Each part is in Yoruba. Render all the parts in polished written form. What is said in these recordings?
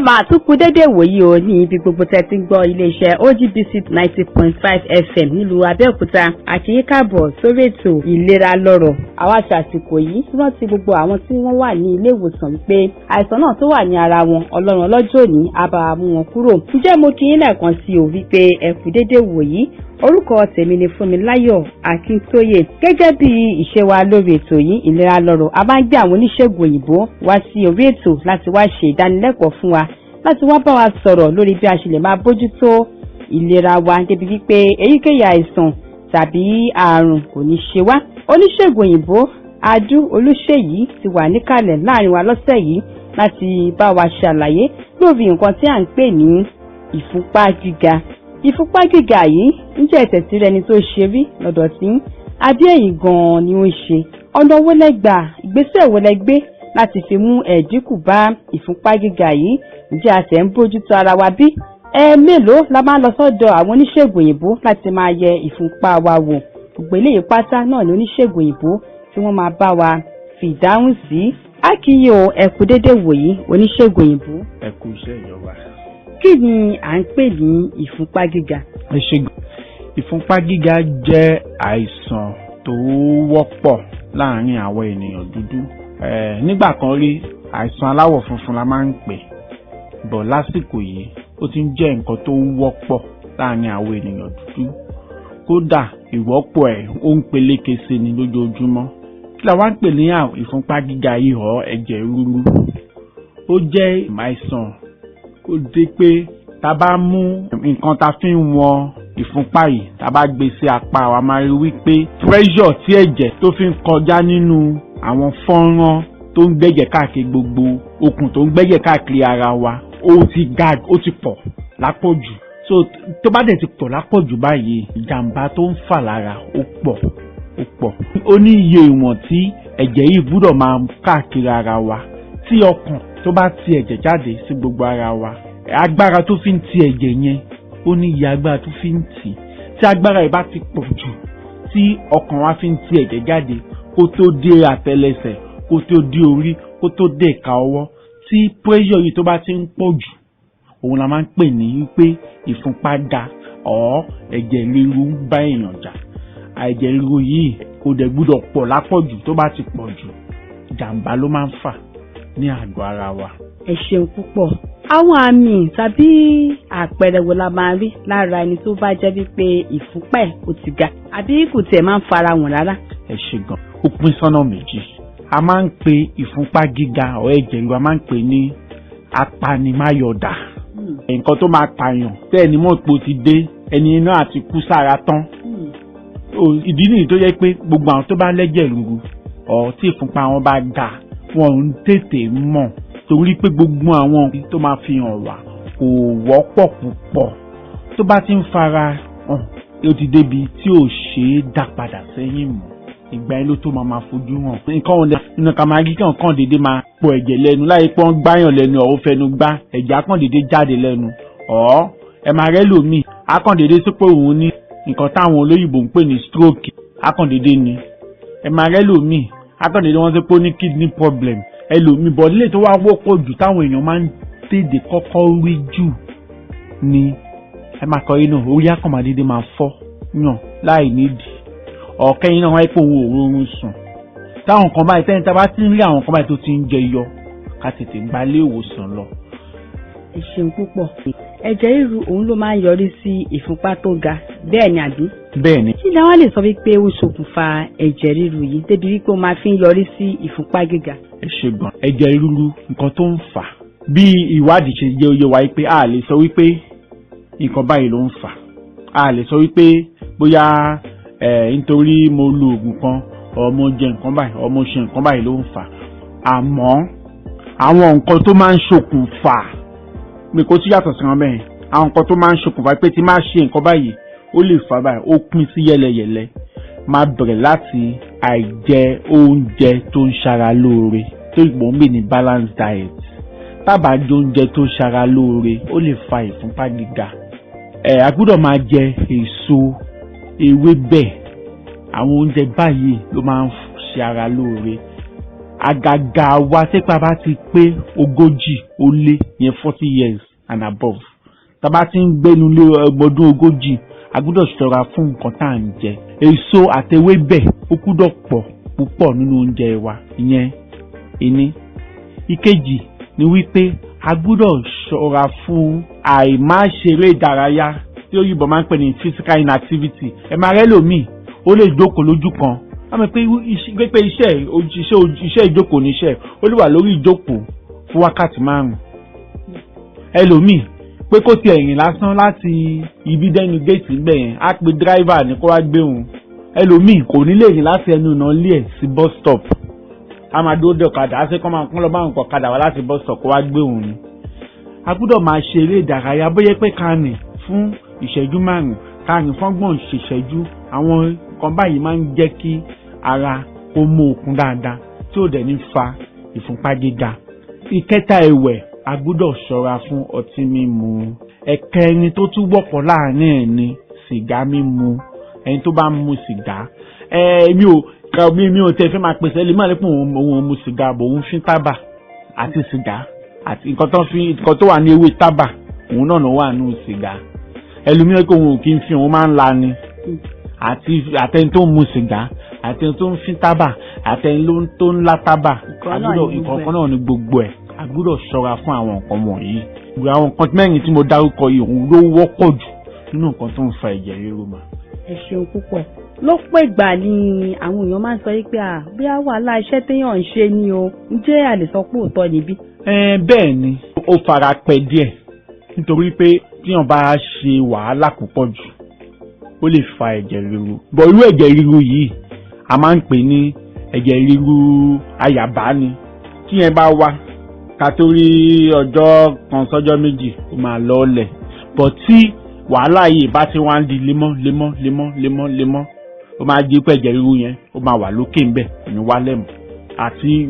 máa tún kú dédé wòyí o ní ibi gbogbo tẹ́ ti ń gbọ́ iléeṣẹ́ OGBC 90.5 FM nílùú Abẹ́òkúta àti yín káàbọ̀ sórí ètò ìlera lọ́rọ̀. Àwa ṣàsìkò yìí rántí gbogbo àwọn tí wọ́n wà ní ilé ìwòsàn wípé àìsàn náà tó wà ní ara wọn Ọlọ́run ọlọ́jọ́ òní á bá wa mú wọn kúrò. Ǹjẹ́ mo kí yín lẹ́ẹ̀kan sí o wípé ẹ kú dédé wòyí. Orúkọ tèmi ni Fúnmiláyọ̀ Akíntóyè. Gẹ́gẹ́ bí ìṣe wa lórí ètò yìí ìlera lọ́rọ̀, a máa ń gbé àwọn oníṣègùn òyìnbó wá sí orí ètò láti wá ṣe ìdánilẹ́kọ̀ọ́ fún wa, láti wá bá wa sọ̀rọ̀ lórí bí a ṣe lè máa bójútó ìlera wa débi wípé èyíkéyìí àìsàn tàbí àrùn kò ní ṣe wá. Oníṣègùn òyìnbó Adu Olúṣèyí ti wà níkàlẹ̀ láàrin wa lọ́sẹ̀ yìí láti bá wa ṣàlàyé lórí nǹkan tí à ń pè ní ìfúnpá gíga. Ìfúnpá gíga yìí ń jẹ́ ẹ̀tẹ̀ tí ẹni tó ṣe rí lọ́dọ̀ tí àbí ẹ̀yin gan-an ni ó ń ṣe. Ọ̀nà wo lẹ gbà, ìgbésẹ̀ wo lẹ gbé láti fi mú ẹ̀dínkù bá ìfúnpá gíga yìí? Ǹjẹ́ a tẹ̀ ń bójútó ara wa bí? Mélòó la máa ń lọ sọ́dọ̀ àwọn oníṣègùn òyìnbó láti máa yẹ ìfúnpá wa wò? Gbogbo eléyìí pátá náà ni oníṣègùn òyìnbó tí wọ́n máa bá wa fi ìdáhùn sí. A kì í o, ẹ kú dédé wòyí oníṣègùn òyìnbó. Ẹ kú iṣẹ́ ìjọba. Kí ni à ń pè ní ìfúnpá gíga? Ìfúnpá gíga jẹ́ àìsàn tó wọ́pọ̀ láàárín àwọn ènìyàn dúdú. Nígbà kan rí àìsàn aláwọ̀ funfun la máa ń pè, bọ̀ lásìkò yìí ó ti ń jẹ́ nǹkan tó wọ́pọ̀ láàárín àwọn ènìyàn dúdú. Kódà ìwọ́pọ̀ ẹ̀ ó ń peléke sí ni lójoojúmọ́. Kí la wá ń pè ní ìfúnpá gíga yìí họ ẹ̀jẹ̀ ríru? Ó jẹ́ àìsàn ó dé pé tá bá mú nǹkan tá fi ń wọn ìfúnpá yìí tá bá gbé sí apá wa máa rí wípé pressure tí ẹ̀jẹ̀ tó fi ń kọjá nínú àwọn fọ́nrán tó ń gbẹ́jẹ̀ káàkiri gbogbo okùn tó ń gbẹ́jẹ̀ káàkiri ara wa ó ti pọ̀ lápọ̀jù. So tó bá dẹ̀ ti pọ̀ lápọ̀jù báyìí ìjàmbá tó ń fà lára ó pọ̀. Ó ní iye ìwọ̀n tí ẹ̀jẹ̀ yìí gbúdọ̀ máa káàkiri ara wa. Tí ọkàn tó bá ti ẹ̀jẹ̀ jáde sí gbogbo ara wa, agbára tó fi ń ti ẹ̀jẹ̀ yẹn ó ní iye agbára tó fi ń tì. Tí agbára yìí bá ti pọ̀ jù tí ọkàn wa fi ń ti ẹ̀jẹ̀ jáde kó tó dé àtẹlẹsẹ̀, kó tó dé orí, kó tó dé ìka ọwọ́, tí pressure yìí tó bá ti ń pọ̀ jù, òun la máa ń pè ní wípé ìfúnpá ga ọ̀ ẹ̀jẹ̀ ríru ń bá èèyàn jà. Ẹ̀jẹ̀ ríru yìí kò dẹ̀ gbúdọ̀ pọ̀ lápọ̀jù. Tó bá ti pọ̀ jù ìjàmbá ló máa ń fà ní àgọ́ ara wa. Ẹ ṣeun púpọ̀. Àwọn àmì tàbí àpẹẹrẹ wo la máa rí lára ẹni tó bá jẹ́ wípé ìfúnpá ẹ̀ ó ti ga àbí kò tiẹ̀ máa ń fara wọn rárá? Ẹ ṣe gan. Ó pín sọ́nà méjì. A máa ń pe ìfúnpá gíga ọ̀ ẹ̀jẹ̀ ríru, a máa ń pè ní apanimáyọ̀dà. Nǹkan tó máa pààyàn tẹ́ ẹni mọ̀ pé ó ti dé, ẹni náà àti kú sára tán. Ìdí nìyí tó yẹ pé gbogbo àwọn tó bá lẹ́jẹ̀ ríru ọ̀ tí ìfúnpá wọn bá ga wọn ò ń tètè mọ̀, torí pé gbogbo àwọn tó máa fi hàn wá kò wọ́pọ̀ púpọ̀. Tó bá ti ń fara hàn ó ti débi tí ò ṣe é dá padà sẹ́yìn mọ́, ìgbà yẹn ló tó máa fojú hàn. Nǹkan wọn nínú ká máa rí kí nǹkan dédé máa pọ̀ ẹ̀jẹ̀ lẹ́nu láyé pé wọ́n gbáyàn lẹ́nu ọ̀ ó fẹnu gbá ẹ̀jẹ̀ akàn dédé jáde lẹ́nu. Ẹ máa rẹ́ lòmíì akàn dédé sí pé òun ní nǹkan táwọn olóyìnbó ń pè ní stroke akàn dédé ni. Ẹ máa rẹ́ lòmíì akàn dédé wọ́n sọ pé ó ní kidney problem. Ẹlòmíì bọ̀ nílé tó wá wọ́pọ̀ jù táwọn èèyàn máa ń tètè kọ́kọ́ rí jù ni ẹ máa kọ inú orí akọ̀mọ̀dédé máa fọ́ yàn láì nídìí. Ọ̀kẹ́yìn náà wáyé pé òun ò rọrùn sùn. Táwọn kan báyìí tẹ́ni tá bá ti ń rí àwọn kan báyìí tó ti ń jẹyọ ká tètè gba ilé ìwòsàn lọ. Ẹ ṣeun púpọ̀. Ẹ̀jẹ̀ ríru òun ló máa ń yọrí sí ìfúnpá tó ga, bẹ́ẹ̀ ni àbí? Bẹ́ẹ̀ ni. Kí ni wọ́n lè sọ wípé ó ṣokùnfà ẹ̀jẹ̀ ríru yìí débi wípé ó máa fi ń yọrí sí ìfúnpá gíga? Ẹ ṣe gan. Ẹ̀jẹ̀ ríru nǹkan tó ń fà bí ìwádìí ṣe jẹ́ oyè wa pé a lè sọ wípé nǹkan báyìí ló ń fà. A lè sọ wípé bóyá nítorí mo lo oògùn kan ọmọ jẹ nǹkan báyìí ọmọ ṣe nǹkan báyìí ló ń fà. Àmọ́ àwọn nǹkan tó máa ń ṣokùnfà mi kò sí yàtọ̀ sí wọn bẹ́ẹ̀. Àwọn nǹkan tó máa ń ṣokùnfà pé tí máa ṣe nǹkan báyìí ó lè fà báyìí ó pín sí yẹlẹyẹlẹ. Máa bẹ̀rẹ̀ láti àìjẹ oúnjẹ tó ń ṣara lóore tó ìgbọ̀n ń bè ní balance diet. Tábà jẹ oúnjẹ tó ń ṣara lóore ó lè fa ìfúnpá gíga. A gbọ́dọ̀ máa jẹ èso, ewébẹ̀. Àwọn oúnjẹ báyìí ló máa ń ṣe ara lóore. àgàgà wa tẹ́pà bá ti pé 40 ó lé yẹn 40 years and above tá bá ti ń gbénu lé ọgbọ̀dún 40 a gbọ́dọ̀ ṣọ́ra fún nǹkan tá à ń jẹ. Èso àtewébẹ̀ ó gbọ́dọ̀ pọ̀ púpọ̀ nínú oúnjẹ wa, ìyẹn ìní. Ìkejì ni wípé a gbọ́dọ̀ ṣọ́ra fún àìmáṣeré ìdárayá tí òyìnbó máa ń pè ní physical inactivity. Ẹ máa rẹ́ lòmíì ó lè jókòó lójú kan, wọ́n mọ̀ pé iṣẹ́ ìjókòó níṣẹ́ ó lè wà lórí ìjókòó fún wákàtí 5. Ẹlòmíì pé kó ti ẹ̀rìn lásán láti ibi dẹ́nu géètì ńbẹ̀ yẹn á pe dráìvà ní kó wá gbé òun. Ẹlòmíì kò ní lè rìn láti ẹnu ọ̀nà ilé ẹ̀ sí bus stop, a máa dúró dé ọ̀kadà á sì kọ́ máa kún lọ bá nǹkan ọ̀kadà wá láti bus stop kó wá gbé òun ni. A gbọ́dọ̀ máa ṣe eré ìdárayá bóyá pé ká rìn fún ìṣẹ́jú 5, ká rìn fọ́gbọ̀n ìṣẹ́jú. Àwọn nǹkan báyìí máa ń jẹ́ kí ara kó mú okun dáadáa tí ó dẹ̀ ní fa ìfúnpá gíga. Ìkẹta ẹ̀wẹ̀, a gbọ́dọ̀ ṣọ́ra fún ọtí mímu. Ẹ̀kẹrin tó tún wọ́pọ̀ láàrin ẹ̀ ni sìgá mímu. Ẹni tó bá mu sìgá mi ò tẹ́ fẹ́ máa pèsè ẹlẹ́mọ̀ àlepọ̀ òun mu sìgá bò òun fi tábà àti sìgá àti nǹkan tó wà ní ewé tábà òun náà ló wà nínú sìgá. Ẹlòmíràn kò òun kì í fi òun máa ń la ni àtẹni tó ń mu sìgá àtẹni tó ń fi tábà àtẹni tó ń lá tábà ìkọ̀ọ̀kan náà ni gbogbo ẹ̀. A gbọ́dọ̀ ṣọ́ra fún àwọn nǹkan wọ̀nyí. Àwọn nǹkan mẹ́rin tí mo dárúkọ yìí òun ló wọ́pọ̀ jù nínú nǹkan tó ń fa ẹ̀jẹ̀ ríru mà. Ẹ ṣeun púpọ̀. Lọ́pọ̀ ìgbà ni àwọn èèyàn máa ń sọ pé bí a wàhálà iṣẹ́ téèyàn ń ṣe ni o, ǹjẹ́ a lè sọ pé òótọ́ níbí? Bẹ́ẹ̀ ni ó fara pẹ́ díẹ̀ nítorí pé téèyàn bá ṣe wàhálà púpọ̀ jù ó lè fa ẹ̀jẹ̀ ríru. Bọ̀ irú ẹ̀jẹ̀ ríru yìí a máa ń pè ní ẹ̀jẹ̀ ríru àyàbá ni. Tí yẹn bá wá ká tó rí ọjọ́ kan sọ́jọ́ méjì ó máa lọ́ọ̀lẹ̀. Bọ̀ tí wàhálà yìí bá ti wá ń di lemọ́ ó máa di pé ẹ̀jẹ̀ ríru yẹn ó máa wà lókè ńbẹ̀ ní wálẹ̀ mọ́. Àti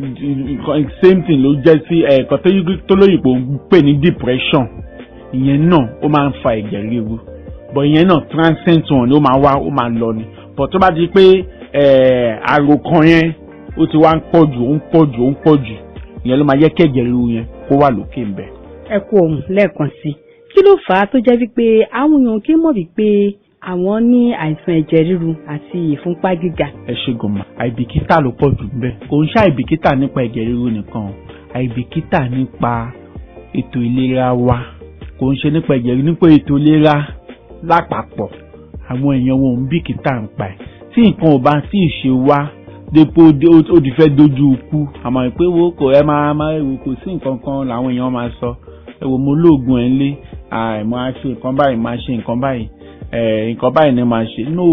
same thing ló jẹ́ sí ẹ̀ẹ̀kan tó lóyìnbó ń pè ní depression. Ìyẹn náà ó máa ń fa ẹ̀jẹ̀ ríru. Bọ̀ ìyẹn náà transient one ni ó máa wá ó máa lọ ni. Bọ̀ tó bá di pé àròkàn yẹn ó ti wá ń pọ̀ jù ìyẹn ló máa yẹ kí ẹ̀jẹ̀ ríru yẹn kó wà lókè ńbẹ̀. Ẹ kú ohùn lẹ́ẹ̀kan sí. Kí ló fà á tó jẹ́ wípé àwọn èèyàn kì í mọ̀ wípé àwọn ní àìsàn ẹ̀jẹ̀ ríru àti ìfúnpá gíga? Ẹ ṣe gòmà, àìbìkítà ló pọ̀ jù ńbẹ̀. Kò ń ṣe àìbìkítà nípa ẹ̀jẹ̀ ríru nìkan, àìbìkítà nípa ètò ìlera wa. Kò ń ṣe nípa ẹ̀jẹ̀ ríru, nípa ètò ìlera lápapọ̀. Àwọn èèyàn wọn ò ń bìkítà ń pa ẹ̀. Tí nǹkan ò bá tí ì ṣe wá depo ó ti fẹ́ dojú ikú, àmọ́ ìpé wo kò ẹ máa ewu kò sí nǹkan kan làwọn èèyàn máa sọ. Ẹ wò mo lóògùn ẹ̀ ńlé, máa ṣe nǹkan báyìí, máa ṣe nǹkan báyìí, nǹkan báyìí ni máa ṣe. No,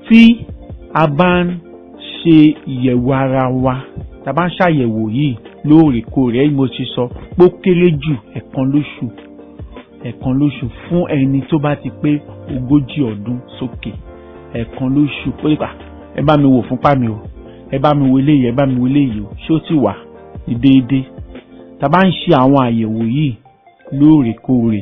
tí a bá ń ṣe ìyẹ̀wò ara wa, tá a bá ń ṣàyẹ̀wò yìí lóòrèkóòrè, mo ti sọ pé ó kéré jù ẹ̀kan lóṣù fún ẹni tó bá ti pé 40 ọdún sókè. Ẹ̀kan lóṣù pé ẹ bá mi wò fúnpá mi o, ẹ bá mi wo eléyìí, ẹ bá mi wo eléyìí o, ṣé ó ti wà ní déédéé? Tá a bá ń ṣe àwọn àyẹ̀wò yìí lóòrèkóòrè,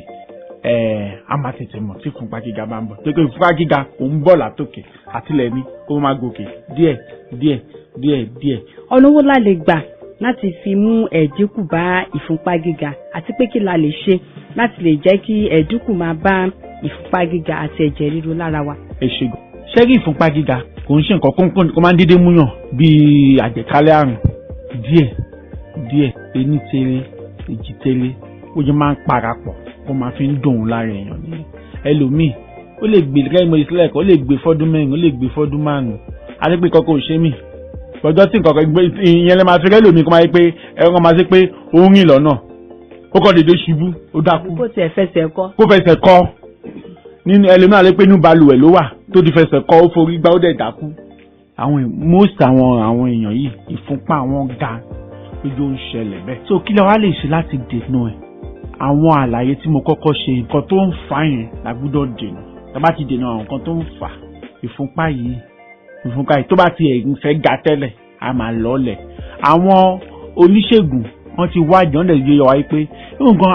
a máa tètè mọ̀ tí ìfúnpá gíga bá ń bọ̀. Pé ìfúnpá gíga kò ń bọ̀ látòkè àtìlẹ̀ ní kó máa gòkè díẹ̀. Ọ̀nà wo la lè gbà láti fi mú ẹ̀dínkù bá ìfúnpá gíga, àti pé kí la lè ṣe láti lè jẹ́ kí ẹ̀dínkù máa bá ìfúnpá gíga àti ẹ̀jẹ̀ ríru lára wa? Ẹ ṣe gan. Ṣẹ́rí ìfúnpá gíga kò ń ṣe nǹkan kó máa ń dédé múyàn bíi àjẹkálẹ̀ àrùn. Díẹ̀ ení tẹ́lẹ̀ èjì tẹ́lẹ̀ ó jẹ́ máa ń parapọ̀ ó máa fi ń dùn lára èèyàn nìyẹn. Ẹlòmíì ó lè gbé rẹ́mọ ìsílẹ̀ kan, ó lè gbé fọ́dún 4, ó lè gbé fọ́dún 5. Adépé kọ́kọ́ ò ṣe mí. Ọjọ́ tí nǹkan kan ìyẹn lè máa fi rẹ́lòmíì kó máa yẹ pé ẹ̀rọ máa ṣe pé ó ń rìn lọ́nà ó kọ́ dédé ṣubú ó dákú. Kó fẹsẹ̀ kọ́ nínú ẹlòmíì àlẹ́ pé inú balùwẹ̀ ló wà tó ti fẹsẹ̀ kọ́ ó forí gbá ó dẹ̀ dákú. Most àwọn èèyàn yìí ìfúnpá wọn ga lójú ń ṣẹlẹ̀ bẹ́ẹ̀. So kí lẹ wá lè ṣe láti dènà ẹ̀? Àwọn àlàyé tí mo kọ́kọ́ ṣe, nǹkan tó ń fà yẹn la gbọ́dọ̀ dènà. Tá bá ti dènà àwọn nǹkan tó ń fà ìfúnpá yìí tó bá ti ẹ̀gún fẹ́ ga tẹ́lẹ̀ a máa lọ́lẹ̀. Àwọn oníṣègùn wọ́n ti wádìí wọ́n lè yé wa pé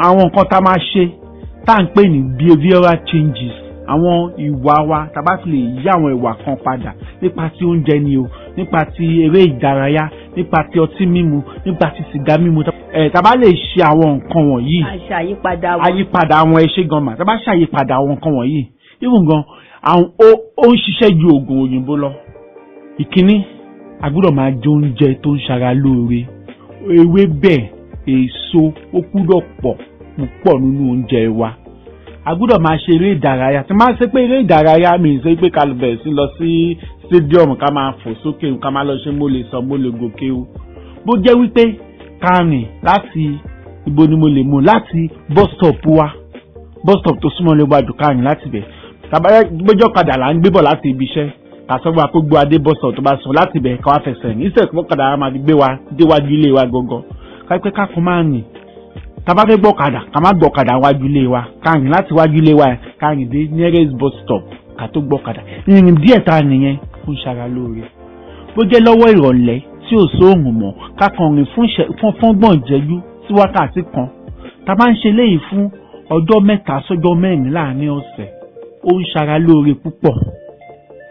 àwọn nǹkan tá a máa ṣe tá à ń pè ní behavioral changes, àwọn ìwà wa tá bá fi lè yí àwọn ìwà kan padà nípa ti oúnjẹ ni o, nípa ti eré ìdárayá, nípa ti ọtí mímu, nípa ti sìgá mímu. Tá bá lè ṣe àwọn nǹkan wọ̀nyí, àyípadà àwọn ẹṣẹ́ gan mà, tá bá ṣàyípadà àwọn nǹkan wọ̀nyí, even gan ó ń ṣiṣẹ́ ju oògùn òyìnbó lọ. Ìkíní, a gbọ́dọ̀ máa jẹ oúnjẹ tó ń ṣara lóore. Ewébẹ̀, èso ó gbọ́dọ̀ pọ̀ púpọ̀ nínú oúnjẹ wa. A gbọ́dọ̀ máa ṣe eré ìdárayá. Tí máa ṣe pé eré ìdárayá mi ṣe pé ká bẹ̀rẹ̀ sí lọ sí stadium ká máa fò sókè ká máa lọ ṣe mo lè gòkè o. Bó jẹ́ wípé ká rìn láti ibo ni mo lè mú láti bus stop tó súnmọ́ lé wájú ká rìn láti bẹ̀. Bójọ́ kadà là ń gbé bọ̀ láti ibi iṣẹ́ ká sọ wá kó gbé adé bus stop tó bá sọ láti bẹ̀ ká wá fẹsẹ̀ ní ìṣẹ̀kọ́ kadà máa gbé wa déwájú ilé wa gangan. Ká pé ká kọ́ máa rìn. Tá bá fẹ́ gbọ́kadà ká má gbọ́kadà wájú ilé wa ká rìn láti wájú ilé wa ká rìn dé nearest bus stop ká tó gbọ́kadà. Ìrìn díẹ̀ tá nìyẹn fún ṣara lóore. Bó jẹ́ lọ́wọ́ ìrọ̀lẹ́ tí ò sóòrùn mọ́ ká kàn rìn fún fọ́ngbọ̀n ìjẹ́jú sí wákàtí kan. Tá bá ń ṣe léyìí fún ọjọ́ 3 sọ́jọ́ 4 láàrin ọ̀sẹ̀ ó ń ṣara lóore púpọ̀.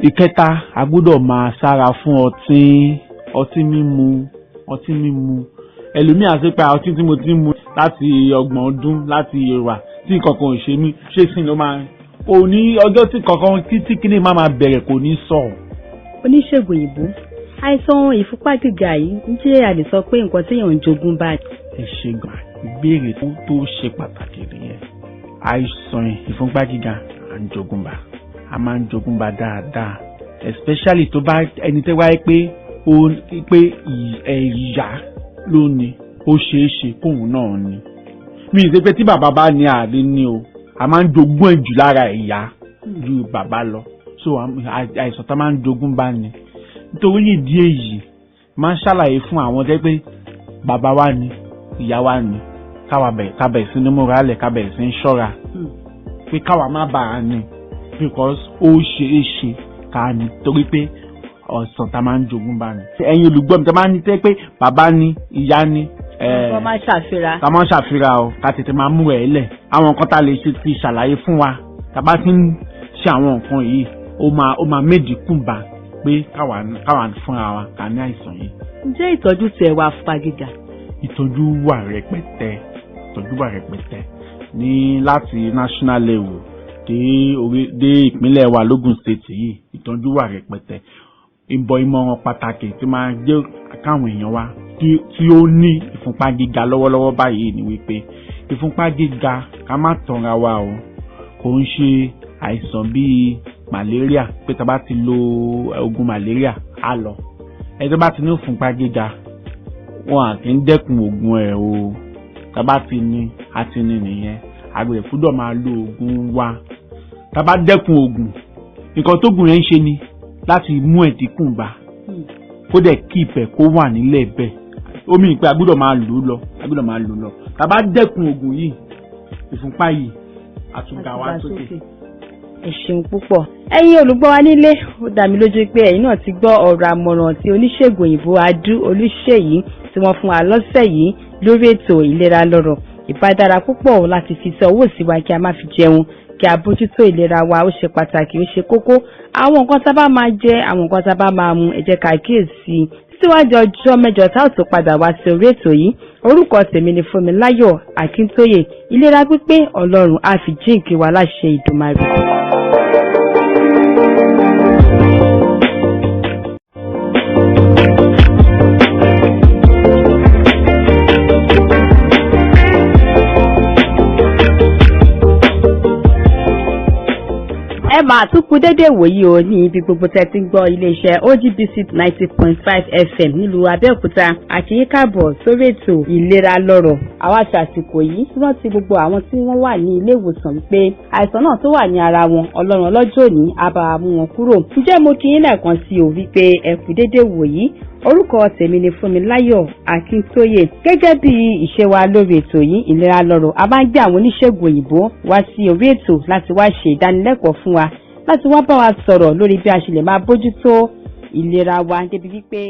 Ìkẹta, a gbọ́dọ̀ máa sára fún ọtí mímu. Ẹlòmíà ṣe pé ọtí tí mo ti mu láti 30 ọdún láti ìwà tí nǹkan kan ò ṣe mí ṣé sí ló máa kò ní ọjọ́ tí kankan tí kíní máa bẹ̀rẹ̀ kò ní sọ. Oníṣègùn òyìnbó, àìsàn ìfúnpá gíga yìí ń jẹ́ a lè sọ pé nǹkan téèyàn ń jogún bá. Ẹ ṣe gan ìbéèrè tó ṣe pàtàkì nìyẹn. Àìsàn ìfúnpá gíga à ń jogún bá, a máa ń jogún bá dáadáa, especially tó bá ẹni tẹ́ wáyé pé ìyá ló ní ó ṣeé ṣe kóun náà ní. Mi ì ṣe pé tí bàbá bá ní àdé ní o, a máa ń jogún ẹ̀ jù lára ìyá ju bàbá lọ. So àìsàn tá máa ń jogún bá ní. Nítorí ìdí èyí máa ń ṣàlàyé fún àwọn tẹ́ pé bàbá wa ní ìyá wa ní ká bẹ̀rẹ̀ sí ní múralẹ̀ ká bẹ̀rẹ̀ sí ní ṣọ́ra pé káwa má bàa ní because ó ṣeé ṣe ká ní torí pé ọ̀sán tá máa ń jogún bá ní. Ẹ̀yin olùgbọ́ mi tá máa ń ní tẹ́ pé bàbá ní ìyá ní ká máa ṣàfihàn o ká tètè máa mú ẹ̀ lẹ̀. Àwọn nǹkan tá lè ṣe ti ṣàlàyé fún wa tá bá ti ń ṣe àwọn nǹkan yìí ó máa méjìkù bá pé káwa fúnra wa ká ní àìsàn yìí. Ǹjẹ́ ìtọ́jú tiẹ̀ wà fúnpá gíga? Ìtọ́jú wà rẹpẹtẹ ní láti national level dé ìpínlẹ̀ wa l'Ógùn state yìí ìtọ́jú wà rẹpẹtẹ. Ìmọ̀ràn pàtàkì tí máa jẹ́ káwọn èèyàn wa tí ó ní ìfúnpá gíga lọ́wọ́lọ́wọ́ báyìí ni wípé ìfúnpá gíga ká má tanra wa o, kò ń ṣe àìsàn bíi malaria pé tá bá ti lo oògùn malaria á lọ. Ẹni tó bá ti ní ìfúnpá gíga wọn à kí ń dẹ́kun oògùn ẹ̀ o, tá bá ti ní àti ní nìyẹn àgbẹ̀ fúdọ̀ máa lo oògùn wa. Tá bá dẹ́kun oògùn nǹkan tó gùn yẹn ń ṣe ni láti mú ẹ̀dínkù bá kó dẹ̀ kí ìpẹ́ kó wà nílẹ̀ bẹ́ẹ̀. Omi ìpẹ́ agbọ́dọ̀ máa lò lọ. Tá bá dẹ́kun oògùn yìí ìfúnpá yìí àtúgà wá sókè. Ẹ ṣeun púpọ̀. Ẹ̀yin olùgbọ́ wa nílé, ó dá mi lójú pé ẹ̀yin náà ti gbọ́ ọ̀rọ̀ àmọ̀ràn tí oníṣègùn òyìnbó Adu Olúṣèyí tí wọ́n fún wa lọ́sẹ̀ yìí lórí ètò ìlera lọ́rọ̀. Ìbádára púpọ̀ láti fi sọ owó sí wa kí a má fi jẹun, kí a bójútó ìlera wa, ó ṣe pàtàkì, ó ṣe kókó. Àwọn nǹkan tá bá máa jẹ, àwọn nǹkan tá bá máa mu, ẹ jẹ́ ká kíyèsí. Síwájú ọjọ́ mẹ́jọ tá ò tó padà wá sí orí ètò yìí, orúkọ tèmi ni Fúnmiláyọ̀ Akíntóyè. Ìlera pípé Ọlọ́run á fi jíǹkí wa láṣẹ Ìdùmarè. Ẹ máa tún kú dédé wòyí o ní ibi gbogbo tẹ́ ti ń gbọ́ iléeṣẹ́ OGBC 90.5 FM nílùú Abẹ́òkúta. Àkíyí káàbọ̀ sórí ètò ìlera lọ́rọ̀. Àwa ṣàsìkò yìí rántí gbogbo àwọn tí wọ́n wà ní ilé ìwòsàn wípé àìsàn náà tó wà ní ara wọn Ọlọ́run ọlọ́jọ́ òní á bá mú wọn kúrò. Ǹjẹ́ mo kí yín lẹ́ẹ̀kan sí o wípé ẹ kú dédé wòyí. Orúkọ tèmi ni Fúnmiláyọ̀ Akíntóyè. Gẹ́gẹ́ bí ìṣe wa lórí ètò yìí ìlera lọ́rọ̀, a máa ń gbé àwọn oníṣègùn òyìnbó wá sí orí ètò láti wá ṣe ìdánilẹ́kọ̀ọ́ fún wa, láti wá bá wa sọ̀rọ̀ lórí bí a ṣe lè máa bójútó ìlera wa débi wípé